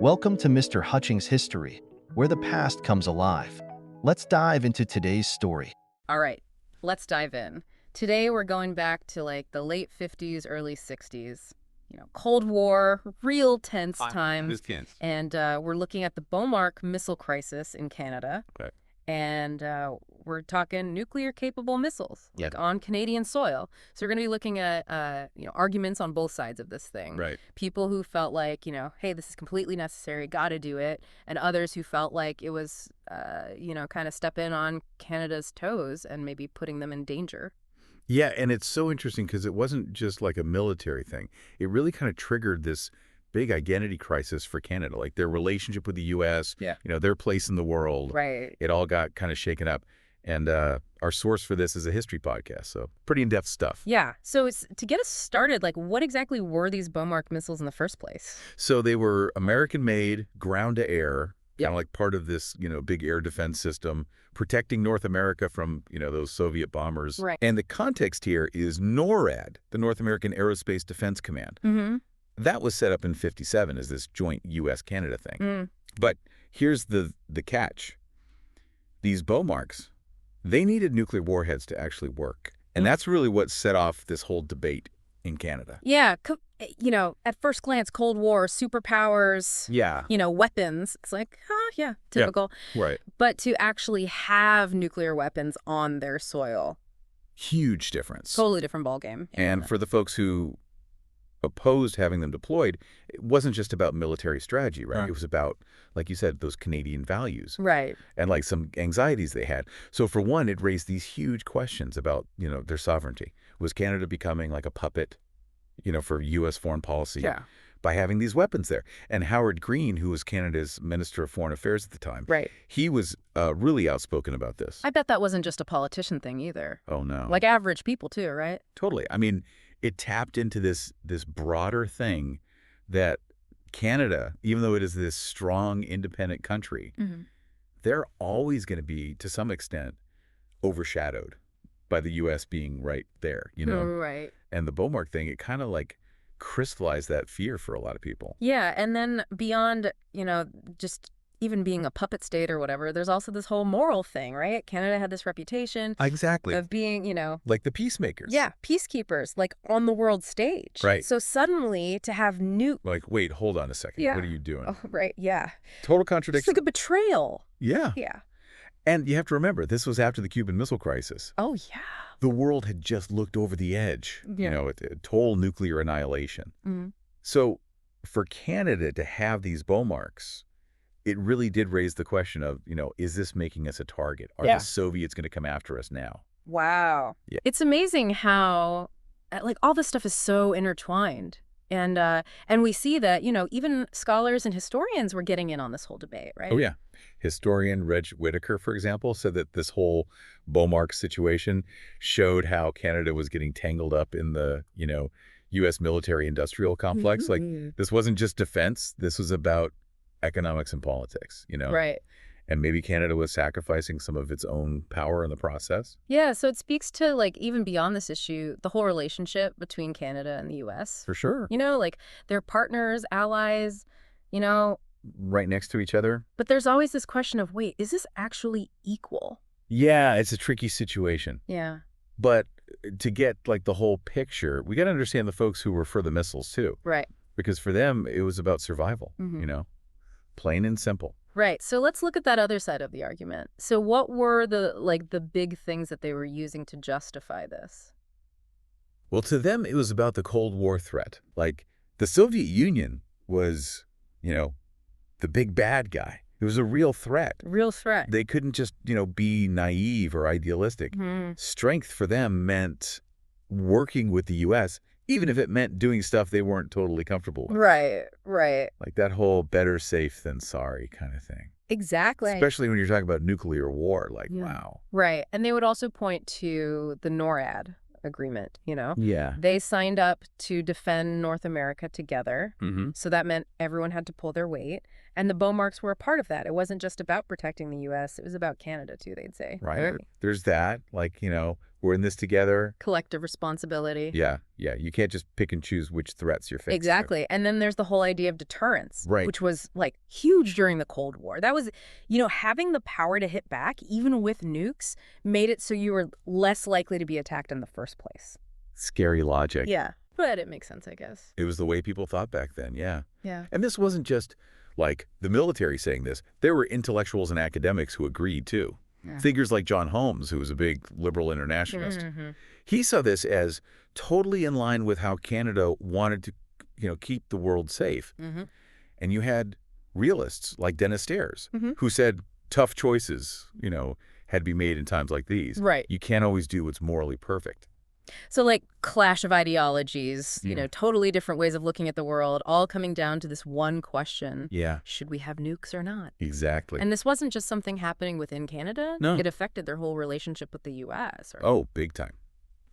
Welcome to Mr. Hutchings History, where the past comes alive. Let's dive into today's story. All right, let's dive in. Today we're going back to like the late 50s, early 60s. Cold War, real tense times. And we're looking at the BOMARC Missile Crisis in Canada. Okay. And we're talking nuclear-capable missiles, like on Canadian soil. So we're going to be looking at, arguments on both sides of this thing. Right. People who felt like, hey, this is completely necessary, got to do it. And others who felt like it was, kind of stepping on Canada's toes and maybe putting them in danger. Yeah, and it's so interesting because it wasn't just like a military thing. It really kind of triggered this big identity crisis for Canada, like their relationship with the U.S., their place in the world. Right. It all got kind of shaken up. And our source for this is a history podcast, so pretty in-depth stuff. Yeah. So to get us started, like what exactly were these BOMARC missiles in the first place? So they were American-made, ground-to-air, kind of like part of this, big air defense system, protecting North America from, those Soviet bombers. Right. And the context here is NORAD, the North American Aerospace Defense Command. Mm-hmm. That was set up in '57 as this joint U.S. Canada thing. But here's the catch. These BOMARCs, they needed nuclear warheads to actually work. And that's really what set off this whole debate in Canada. Yeah. At first glance, Cold War, superpowers, weapons. It's like, typical. Yeah, right. But to actually have nuclear weapons on their soil. Huge difference. Totally different ballgame. And for the folks who opposed having them deployed, it wasn't just about military strategy, right? It was about, like you said, those Canadian values. Right. And like some anxieties they had. So for one, it raised these huge questions about, their sovereignty. Was Canada becoming like a puppet, for U.S. foreign policy by having these weapons there? And Howard Green, who was Canada's Minister of Foreign Affairs at the time, right, he was really outspoken about this. I bet that wasn't just a politician thing either. Oh, no. Like average people too, right? Totally. I mean, it tapped into this broader thing that Canada, even though it is this strong, independent country, they're always going to be, to some extent, overshadowed by the U.S. being right there, Right. And the BOMARC thing, it kind of like crystallized that fear for a lot of people. Yeah, and then beyond, just even being a puppet state or whatever, there's also this whole moral thing, right? Canada had this reputation of being, like the peacemakers. Yeah, peacekeepers, like on the world stage. Right. So suddenly to have Like, wait, hold on a second. Yeah. What are you doing? Oh, right, yeah. Total contradiction. It's like a betrayal. Yeah. Yeah. And you have to remember, this was after the Cuban Missile Crisis. Oh, yeah. The world had just looked over the edge, total nuclear annihilation. So for Canada to have these BOMARCs, it really did raise the question of, is this making us a target? Are the Soviets going to come after us now? Wow. Yeah. It's amazing how, like, all this stuff is so intertwined. And we see that, even scholars and historians were getting in on this whole debate, right? Oh, yeah. Historian Reg Whitaker, for example, said that this whole BOMARC situation showed how Canada was getting tangled up in the, U.S. military-industrial complex. Like, this wasn't just defense. This was about economics and politics, Right. And maybe Canada was sacrificing some of its own power in the process. Yeah, so it speaks to, like, even beyond this issue, the whole relationship between Canada and the U.S. For sure. Like, they're partners, allies, right next to each other. But there's always this question of, wait, is this actually equal? Yeah, it's a tricky situation. Yeah. But to get, like, the whole picture, we got to understand the folks who were for the missiles, too. Right. Because for them, it was about survival, plain and simple. Right. So let's look at that other side of the argument. So what were the big things that they were using to justify this? Well, to them, it was about the Cold War threat. Like, the Soviet Union was, the big bad guy. It was a real threat. Real threat. They couldn't just, be naive or idealistic. Strength for them meant working with the U.S., even if it meant doing stuff they weren't totally comfortable with. Right, right. Like that whole better safe than sorry kind of thing. Exactly. Especially when you're talking about nuclear war. Like, wow. Right. And they would also point to the NORAD agreement, Yeah. They signed up to defend North America together. So that meant everyone had to pull their weight. And the BOMARCs were a part of that. It wasn't just about protecting the U.S. It was about Canada, too, they'd say. Right. There's that. Like, We're in this together. Collective responsibility. Yeah. You can't just pick and choose which threats you're facing. Exactly. And then there's the whole idea of deterrence, Right. which was like huge during the Cold War. That was, having the power to hit back, even with nukes, made it so you were less likely to be attacked in the first place. Scary logic. Yeah. But it makes sense, I guess. It was the way people thought back then, yeah. Yeah. And this wasn't just like the military saying this. There were intellectuals and academics who agreed, too. Yeah. Figures like John Holmes, who was a big liberal internationalist. Mm-hmm. He saw this as totally in line with how Canada wanted to, keep the world safe. Mm-hmm. And you had realists like Dennis Stairs, who said tough choices, had to be made in times like these. Right. You can't always do what's morally perfect. So like clash of ideologies, totally different ways of looking at the world, all coming down to this one question. Yeah. Should we have nukes or not? Exactly. And this wasn't just something happening within Canada. No. It affected their whole relationship with the U.S. Oh, big time.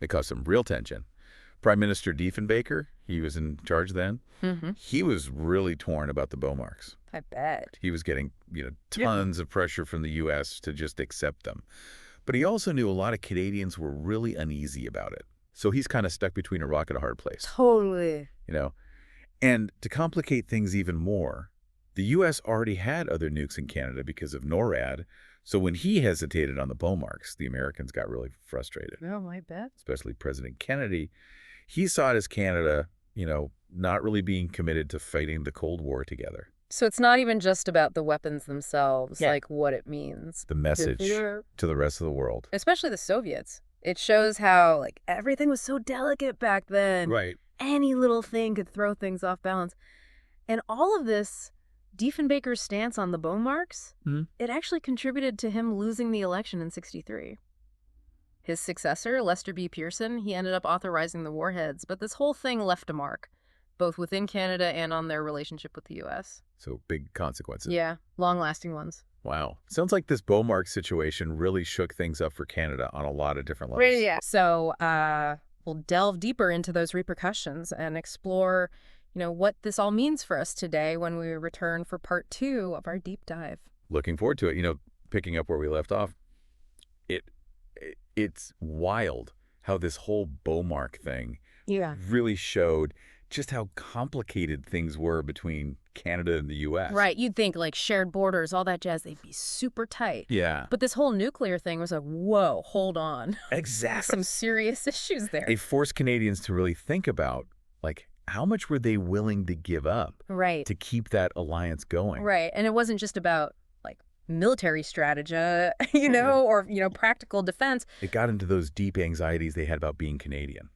It caused some real tension. Prime Minister Diefenbaker, he was in charge then. Mm-hmm. He was really torn about the BOMARCs. I bet. He was getting, tons of pressure from the U.S. to just accept them. But he also knew a lot of Canadians were really uneasy about it. So he's kind of stuck between a rock and a hard place. Totally. And to complicate things even more, the U.S. already had other nukes in Canada because of NORAD. So when he hesitated on the BOMARCs, the Americans got really frustrated. Oh, I bet. Especially President Kennedy. He saw it as Canada, not really being committed to fighting the Cold War together. So it's not even just about the weapons themselves, like what it means. The message to the rest of the world. Especially the Soviets. It shows how, everything was so delicate back then. Right. Any little thing could throw things off balance. And all of this, Diefenbaker's stance on the BOMARCs, it actually contributed to him losing the election in '63. His successor, Lester B. Pearson, he ended up authorizing the warheads, but this whole thing left a mark, both within Canada and on their relationship with the U.S. So big consequences. Yeah, long-lasting ones. Wow. Sounds like this BOMARC situation really shook things up for Canada on a lot of different levels. Yeah. So we'll delve deeper into those repercussions and explore, what this all means for us today when we return for part 2 of our deep dive. Looking forward to it. Picking up where we left off, it's wild how this whole BOMARC thing really showed just how complicated things were between Canada and the U.S. Right. You'd think shared borders, all that jazz, they'd be super tight. Yeah. But this whole nuclear thing was whoa, hold on. Exactly. Some serious issues there. It forced Canadians to really think about, how much were they willing to give up to keep that alliance going? Right. And it wasn't just about military strategy, or, practical defense. It got into those deep anxieties they had about being Canadian,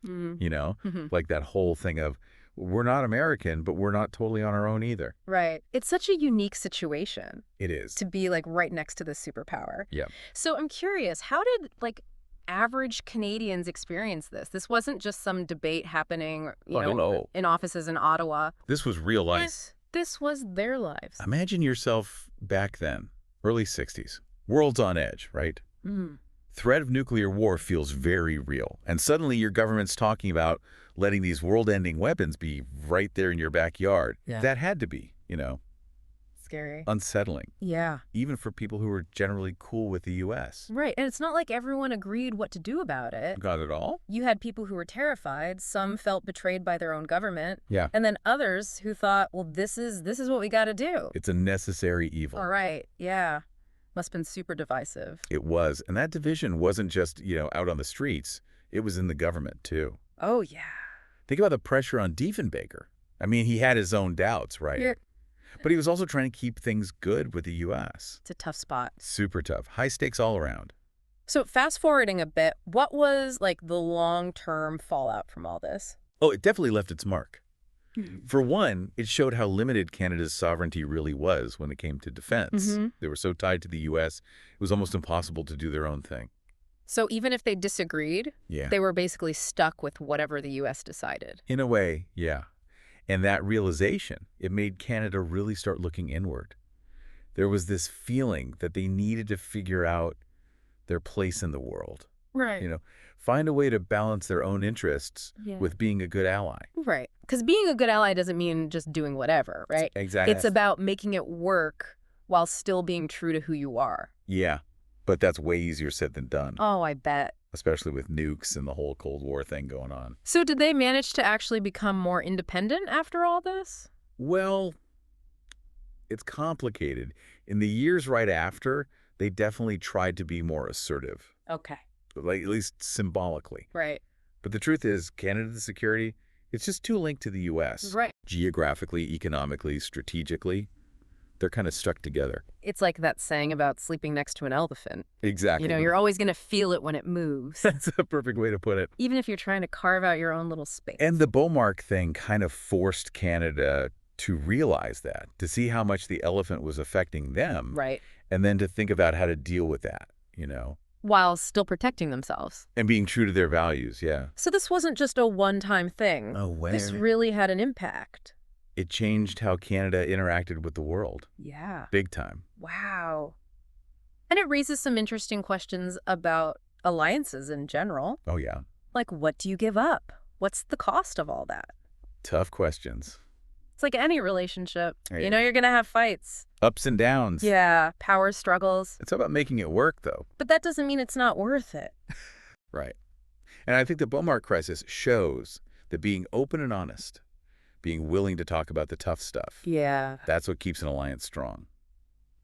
like that whole thing of, we're not American, but we're not totally on our own either. Right. It's such a unique situation. It is. To be right next to the superpower. Yeah. So I'm curious, how did average Canadians experience this? This wasn't just some debate happening, in offices in Ottawa. This was real life. This was their lives. Imagine yourself back then, early 60s. World's on edge, right? Threat of nuclear war feels very real. And suddenly your government's talking about letting these world-ending weapons be right there in your backyard. Yeah. That had to be, scary. Unsettling. Yeah. Even for people who were generally cool with the U.S. Right. And it's not like everyone agreed what to do about it. Not at all. You had people who were terrified. Some felt betrayed by their own government. Yeah. And then others who thought, well, this is what we got to do. It's a necessary evil. All right. Yeah. Must have been super divisive. It was. And that division wasn't just, out on the streets. It was in the government, too. Oh, yeah. Think about the pressure on Diefenbaker. I mean, he had his own doubts, right? Yeah. But he was also trying to keep things good with the U.S. It's a tough spot. Super tough. High stakes all around. So fast forwarding a bit, what was the long-term fallout from all this? Oh, it definitely left its mark. For one, it showed how limited Canada's sovereignty really was when it came to defense. They were so tied to the U.S., it was almost impossible to do their own thing. So even if they disagreed, they were basically stuck with whatever the U.S. decided. In a way, yeah. And that realization, it made Canada really start looking inward. There was this feeling that they needed to figure out their place in the world. Right. Find a way to balance their own interests with being a good ally. Right. Because being a good ally doesn't mean just doing whatever, right? Exactly. It's about making it work while still being true to who you are. Yeah. But that's way easier said than done. Oh, I bet. especially with nukes and the whole Cold War thing going on. So did they manage to actually become more independent after all this? Well, it's complicated. In the years right after, they definitely tried to be more assertive, Okay. like at least symbolically. Right. But the truth is, Canada's security, it's just too linked to the U.S. Right. Geographically, economically, strategically, they're kind of stuck together. It's like that saying about sleeping next to an elephant. Exactly. You know, you're always going to feel it when it moves. That's a perfect way to put it. Even if you're trying to carve out your own little space. And the BOMARC thing kind of forced Canada to realize that, to see how much the elephant was affecting them. Right. And then to think about how to deal with that, you know. While still protecting themselves. And being true to their values, yeah. So this wasn't just a one-time thing. Oh, wait. This really had an impact. It changed how Canada interacted with the world. Yeah. Big time. Wow. And it raises some interesting questions about alliances in general. Oh, yeah. Like, what do you give up? What's the cost of all that? Tough questions. It's like any relationship. Hey. You know, you're going to have fights. Ups and downs. Yeah, power struggles. It's about making it work, though. But that doesn't mean it's not worth it. Right. And I think the BOMARC crisis shows that being open and honest, being willing to talk about the tough stuff, Yeah. that's what keeps an alliance strong.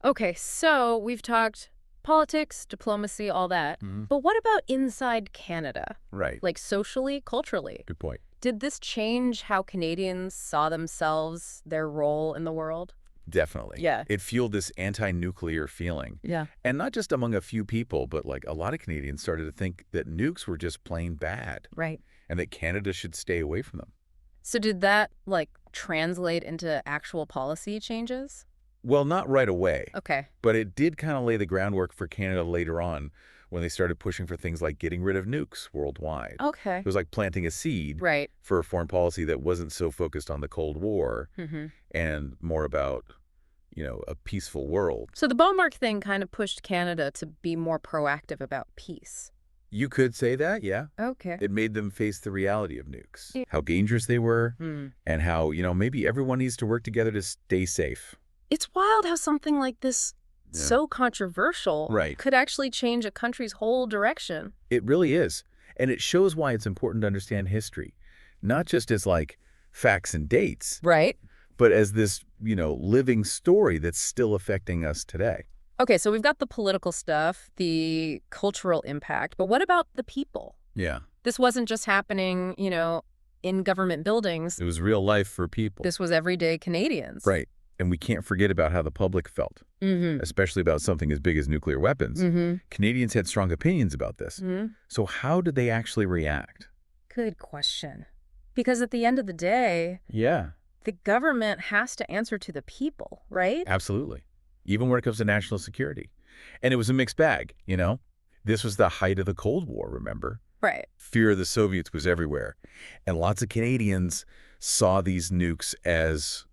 Okay, so we've talked politics, diplomacy, all that. Mm-hmm. But what about inside Canada? Right. Like socially, culturally? Good point. Did this change how Canadians saw themselves, their role in the world? Definitely. Yeah. It fueled this anti-nuclear feeling. Yeah. And not just among a few people, but like a lot of Canadians started to think that nukes were just plain bad. Right. And that Canada should stay away from them. So did that, like, translate into actual policy changes? Well, not right away. Okay. But it did kind of lay the groundwork for Canada later on when they started pushing for things like getting rid of nukes worldwide. Okay. It was like planting a seed Right. for a foreign policy that wasn't so focused on the Cold War Mm-hmm. and more about, you know, a peaceful world. So the BOMARC thing kind of pushed Canada to be more proactive about peace. You could say that, yeah. Okay. It made them face the reality of nukes, Yeah. how dangerous they were, Hmm. and how, you know, maybe everyone needs to work together to stay safe. It's wild how something like this, Yeah. so controversial, Right. could actually change a country's whole direction. It really is. And it shows why it's important to understand history, not just as like facts and dates, Right. but as this, you know, living story that's still affecting us today. Okay, so we've got the political stuff, the cultural impact, but what about the people? Yeah. This wasn't just happening, you know, in government buildings. It was real life for people. This was everyday Canadians. Right. And we can't forget about how the public felt, Mm-hmm. especially about something as big as nuclear weapons. Mm-hmm. Canadians had strong opinions about this. Mm-hmm. So how did they actually react? Good question. Because at the end of the day, Yeah, the government has to answer to the people, right? absolutely. Even when it comes to national security. And it was a mixed bag, you know? This was the height of the Cold War, remember? Right. Fear of the Soviets was everywhere. And lots of Canadians saw these nukes as,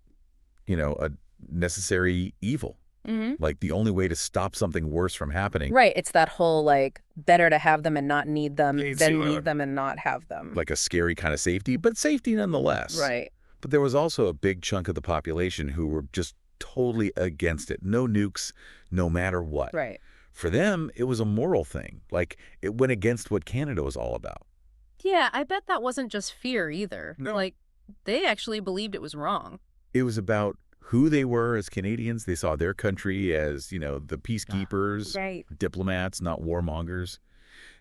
you know, a necessary evil. Mm-hmm. Like the only way to stop something worse from happening. Right. It's that whole, like, better to have them and not need them Yeah, than it's, need them and not have them. Like a scary kind of safety, but safety nonetheless. Right. But there was also a big chunk of the population who were just totally against it. No nukes, no matter what. Right. For them, it was a moral thing. Like, it went against what Canada was all about. Yeah, I bet that wasn't just fear either. No. Like, they actually believed it was wrong. It was about who they were as Canadians. They saw their country as, you know, the peacekeepers, Right. diplomats, not warmongers.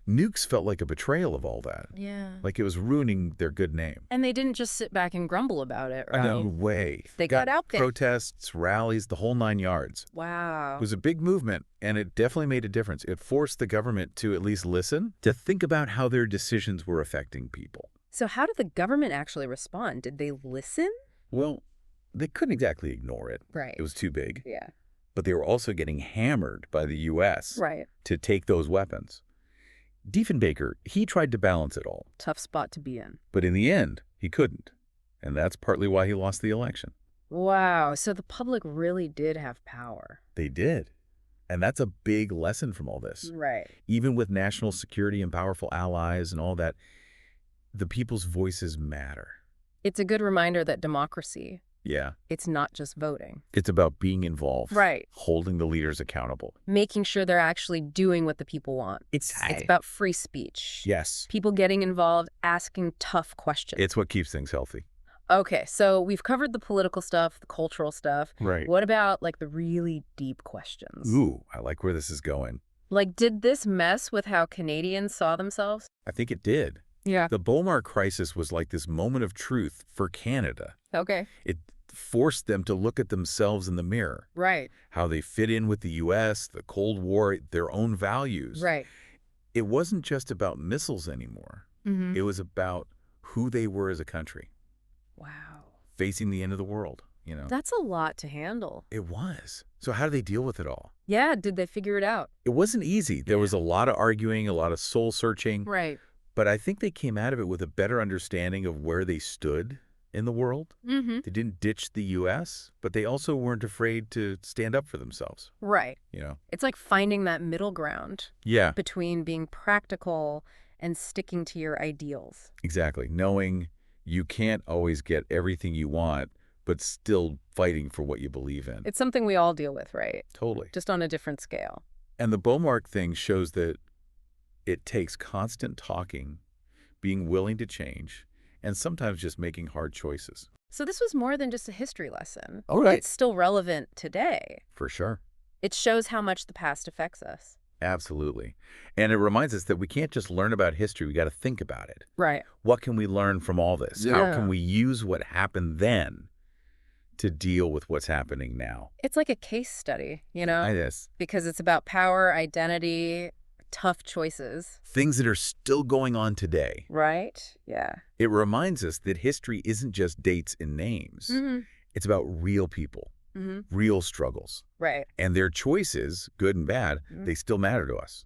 Nukes felt like a betrayal of all that. Yeah. Like it was ruining their good name. And they didn't just sit back and grumble about it, right? No way. They got out there. Protests, rallies, the whole 9 yards. Wow. It was a big movement, and it definitely made a difference. It forced the government to at least listen, to think about how their decisions were affecting people. So how did the government actually respond? Did they listen? Well, they couldn't exactly ignore it. Right. It was too big. Yeah. But they were also getting hammered by the U.S. Right. to take those weapons. Diefenbaker, he tried to balance it all. Tough spot to be in. But in the end, he couldn't. And that's partly why he lost the election. Wow. So the public really did have power. They did. And that's a big lesson from all this. Right. Even with national security and powerful allies and all that, the people's voices matter. It's a good reminder that democracy, Yeah. It's not just voting. It's about being involved. Right. Holding the leaders accountable. Making sure they're actually doing what the people want. It's about free speech. Yes. People getting involved, asking tough questions. It's what keeps things healthy. Okay, so we've covered the political stuff, the cultural stuff. Right. What about, like, the really deep questions? Ooh, I like where this is going. Like, did this mess with how Canadians saw themselves? I think it did. Yeah. The BOMARC crisis was like this moment of truth for Canada. Okay. It forced them to look at themselves in the mirror. Right. How they fit in with the U.S., the Cold War, their own values. Right. It wasn't just about missiles anymore. Mm-hmm. It was about who they were as a country. Wow. Facing the end of the world, you know. That's a lot to handle. It was. So how do they deal with it all? Yeah, did they figure it out? It wasn't easy. There was a lot of arguing, a lot of soul searching. Right. But I think they came out of it with a better understanding of where they stood in the world. Mm-hmm. They didn't ditch the U.S., but they also weren't afraid to stand up for themselves. Right. You know? It's like finding that middle ground. Yeah. Between being practical and sticking to your ideals. Exactly. Knowing you can't always get everything you want, but still fighting for what you believe in. It's something we all deal with, right? Totally. Just on a different scale. And the BOMARC thing shows that it takes constant talking, being willing to change, and sometimes just making hard choices. So this was more than just a history lesson. All right. It's still relevant today. For sure. It shows how much the past affects us. Absolutely. And it reminds us that we can't just learn about history. We got to think about it. Right. What can we learn from all this? Yeah. How can we use what happened then to deal with what's happening now? It's like a case study, you know? It is. Because it's about power, identity, tough choices. Things that are still going on today. Right? Yeah. It reminds us that history isn't just dates and names. Mm-hmm. It's about real people, real struggles. Right. And their choices, good and bad, they still matter to us.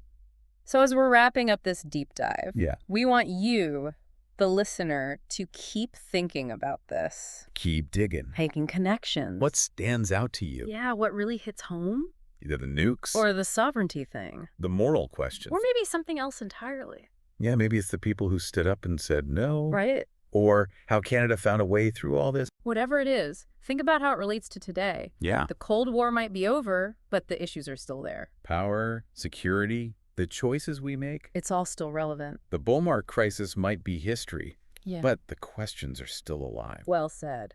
So as we're wrapping up this deep dive, Yeah. we want you, the listener, to keep thinking about this. Keep digging. Making connections. What stands out to you? Yeah, what really hits home? Either the nukes Or the sovereignty thing. the moral questions. Or maybe something else entirely. Yeah, maybe it's the people who stood up and said no. Right? Or how Canada found a way through all this. Whatever it is, think about how it relates to today. Yeah. The Cold War might be over, but the issues are still there. Power, security, the choices we make. It's all still relevant. The BOMARC crisis might be history, Yeah. but the questions are still alive. Well said.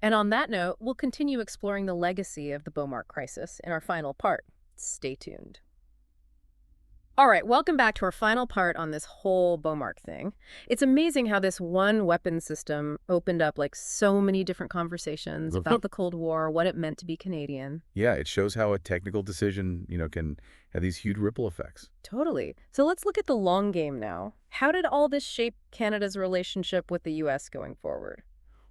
And on that note, we'll continue exploring the legacy of the BOMARC crisis in our final part. Stay tuned. All right, welcome back to our final part on this whole BOMARC thing. It's amazing how this one weapon system opened up like so many different conversations about the Cold War, what it meant to be Canadian. Yeah, it shows how a technical decision, can have these huge ripple effects. Totally. So let's look at the long game now. How did all this shape Canada's relationship with the U.S. going forward?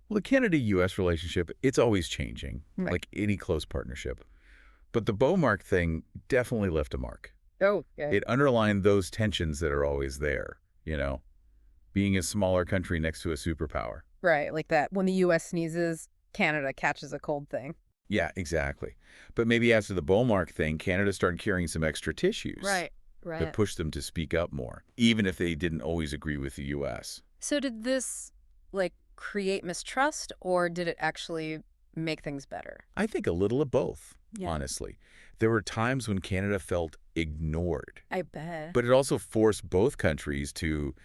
Well, the Canada-U.S. relationship, it's always changing, Right. like any close partnership. But the BOMARC thing definitely left a mark. Oh, yeah. It underlined those tensions that are always there, being a smaller country next to a superpower. Right, like that when the U.S. sneezes, Canada catches a cold thing. Yeah, exactly. But maybe after the BOMARC thing, Canada started carrying some extra tissues Right. that pushed them to speak up more, even if they didn't always agree with the U.S. So did this, create mistrust, or did it actually make things better? I think a little of both, Yeah. honestly. There were times when Canada felt ignored. I bet. But it also forced both countries to,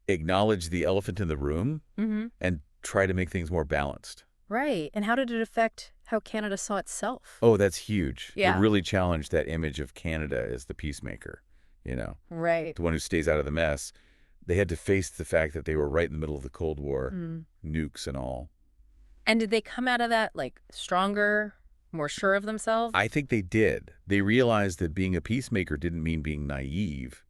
acknowledge the elephant in the room and try to make things more balanced. Right. And how did it affect how Canada saw itself? Oh, that's huge. Yeah. It really challenged that image of Canada as the peacemaker, Right. the one who stays out of the mess. They had to face the fact that they were right in the middle of the Cold War, nukes and all. And did they come out of that, stronger, more sure of themselves? I think they did. They realized that being a peacemaker didn't mean being naive.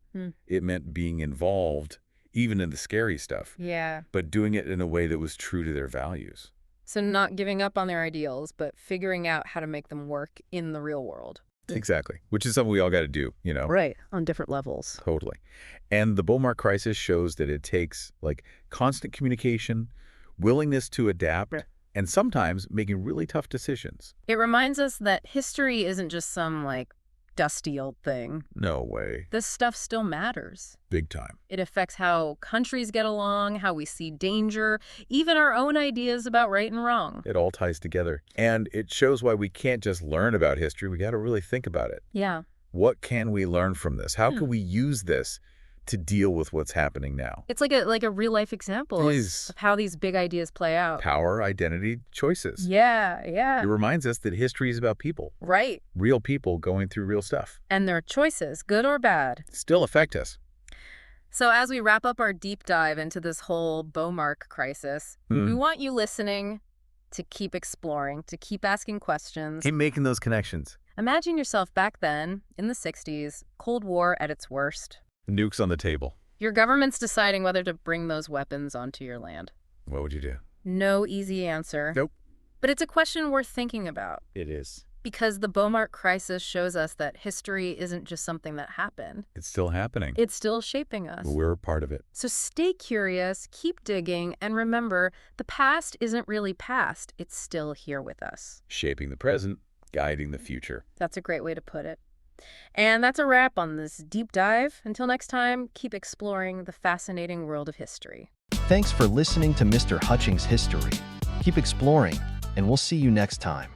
It meant being involved, even in the scary stuff. Yeah. But doing it in a way that was true to their values. So not giving up on their ideals, but figuring out how to make them work in the real world. Exactly. Which is something we all got to do, Right. On different levels. Totally. And the BOMARC crisis shows that it takes, constant communication, willingness to adapt, and sometimes making really tough decisions. It reminds us that history isn't just some, dusty old thing. No way. This stuff still matters. Big time. It affects how countries get along, how we see danger, even our own ideas about right and wrong. It all ties together. And it shows why we can't just learn about history. We got to really think about it. Yeah. What can we learn from this? How can we use this to deal with what's happening now? It's like a real-life example of how these big ideas play out. Power, identity, choices. Yeah, yeah. It reminds us that history is about people. Right. Real people going through real stuff. And their choices, good or bad, still affect us. So as we wrap up our deep dive into this whole BOMARC crisis, we want you listening to keep exploring, to keep asking questions. Keep making those connections. Imagine yourself back then, in the 60s, Cold War at its worst. Nukes on the table. Your government's deciding whether to bring those weapons onto your land. What would you do? No easy answer. Nope. But it's a question worth thinking about. It is. Because the BOMARC crisis shows us that history isn't just something that happened. It's still happening. It's still shaping us. We're a part of it. So stay curious, keep digging, and remember, the past isn't really past. It's still here with us. Shaping the present, guiding the future. That's a great way to put it. And that's a wrap on this deep dive. Until next time, keep exploring the fascinating world of history. Thanks for listening to Mr. Hutchings History. Keep exploring, and we'll see you next time.